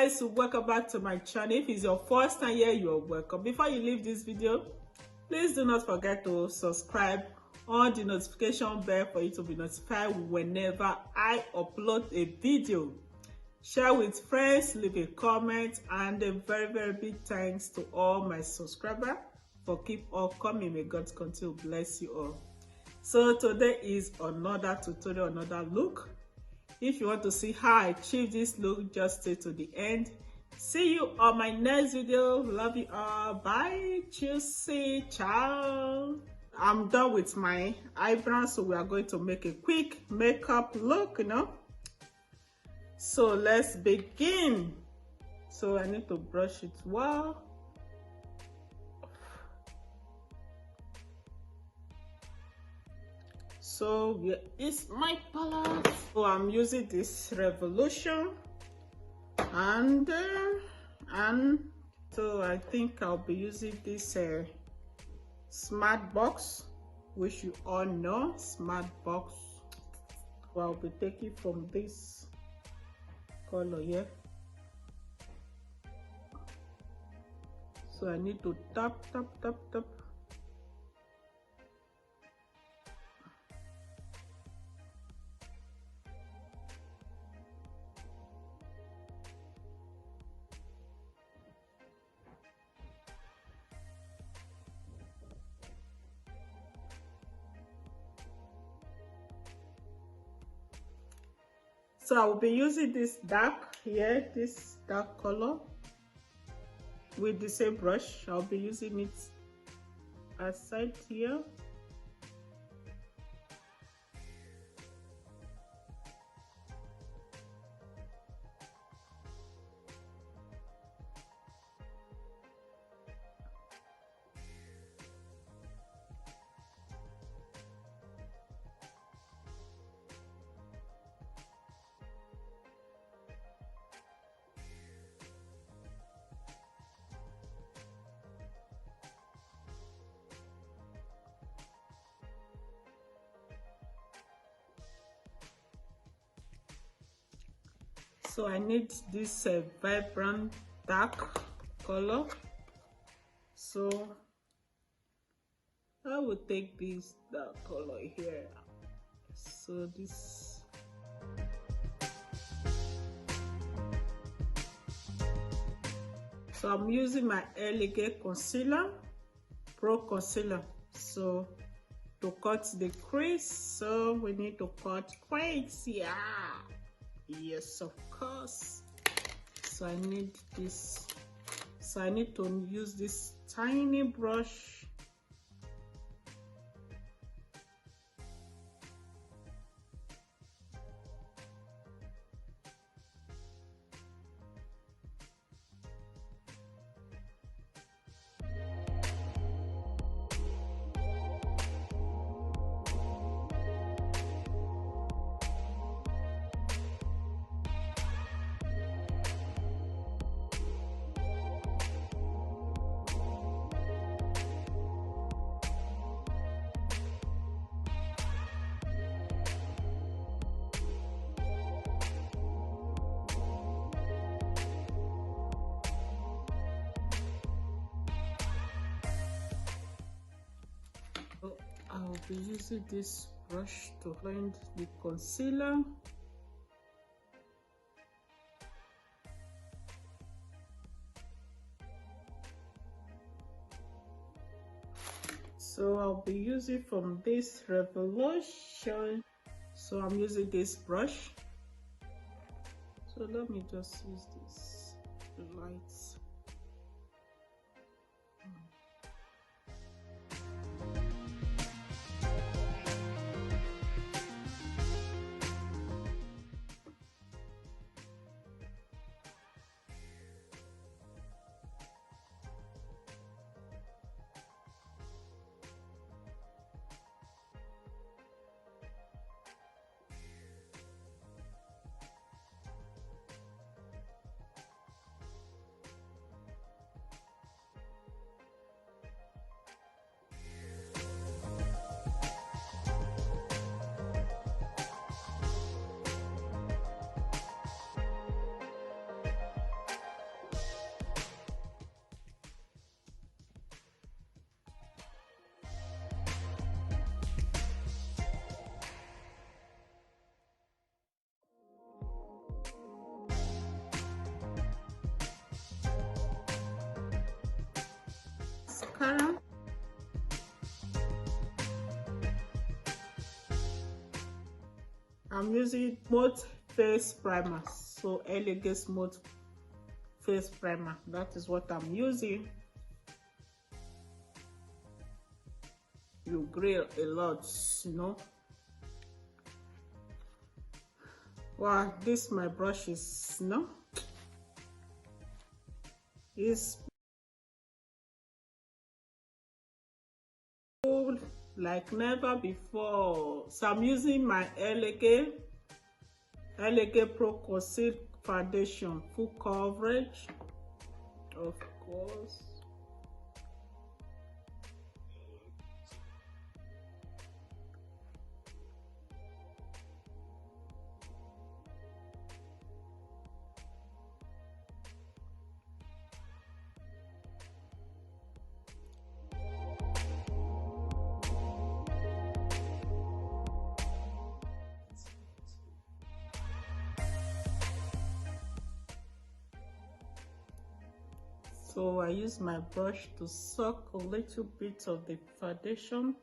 guys, welcome back to my channel. If it's your first time here, you're welcome. Before you leave this video, please do not forget to subscribe on the notification bell for you to be notified whenever I upload a video. Share with friends, leave a comment, and a very big thanks to all my subscribers for keep on coming. May God continue to bless you all. So today is another tutorial, another look. If you want to see how I achieve this look, just stay to the end. See you on my next video. Love you all. Bye. Juicy. Ciao. I'm done with my eyebrows, so we are going to make a quick makeup look, So let's begin. So I need to brush it well. So where is my palette? So I'm using this Revolution, and so I think I'll be using this Smashbox, which you all know, Smashbox. Well, I'll be taking from this color here. So I need to tap. So I will be using this dark here, this dark color with the same brush. I'll be using it aside here. So I need this vibrant dark color. So I will take this dark color here. So this. So I'm using my L.A. concealer, Pro Concealer. So to cut the crease, so we need to cut crease, yeah. Yes, of course. So I need this. So I need to use this tiny brush. I'll be using this brush to blend the concealer. So I'll be using from this Revolution. So I'm using this brush. So let me just use this lights. mascara. I'm using Smooth Face Primer. So L.A. Smooth Face Primer. That is what I'm using. You grill a lot, you know. Wow, this my brush is, you know, it's like never before. So I'm using my L.A. Pro Conceal Foundation, full coverage, of course. So I use my brush to soak a little bit of the foundation.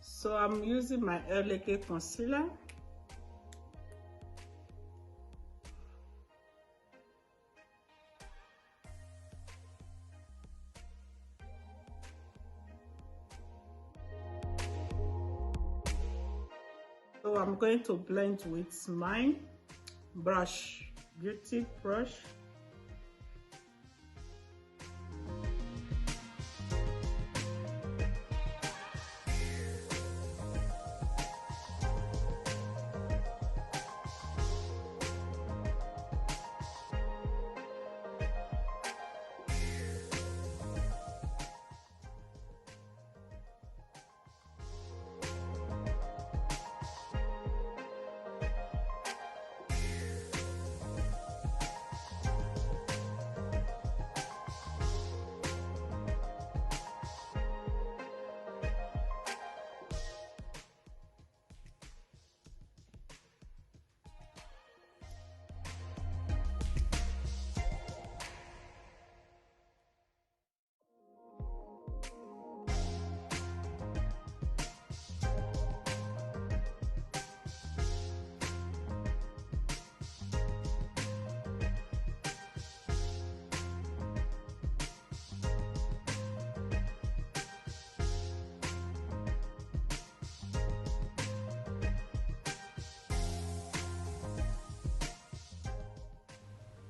So I'm using my L.A. concealer. So I'm going to blend with my brush, beauty brush.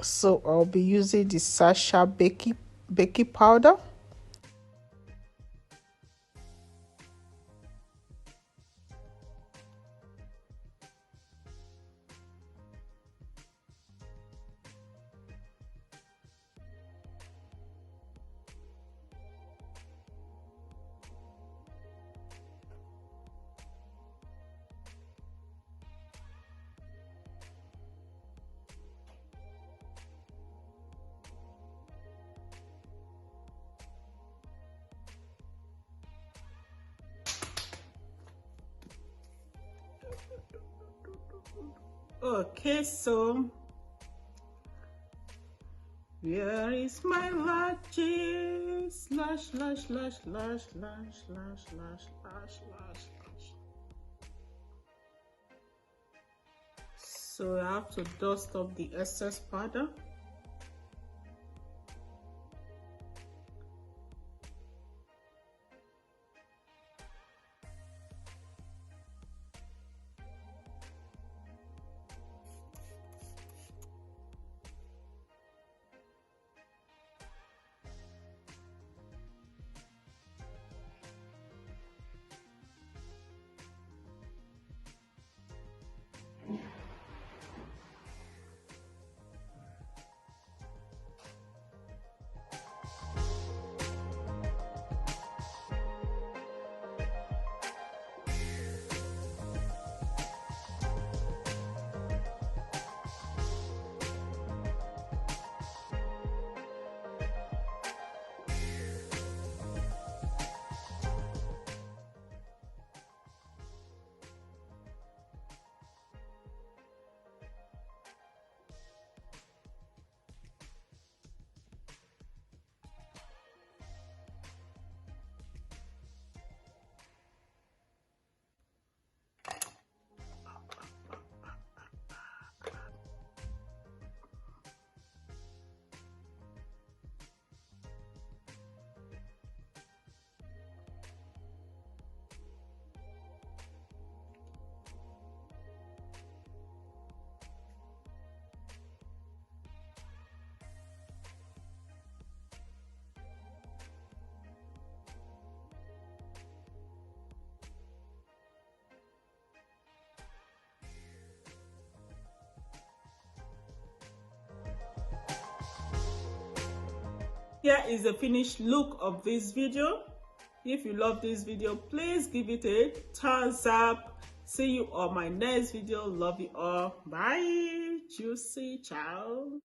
So I'll be using the Sasha baking powder. Okay, so where is my lashes? Lash, lash, lash, lash, lash, lash, lash, lash, lash, lash. So I have to dust off the excess powder. here is the finished look of this video. If you love this video, please give it a thumbs up. See you on my next video. Love you all. Bye. Juicy. Ciao.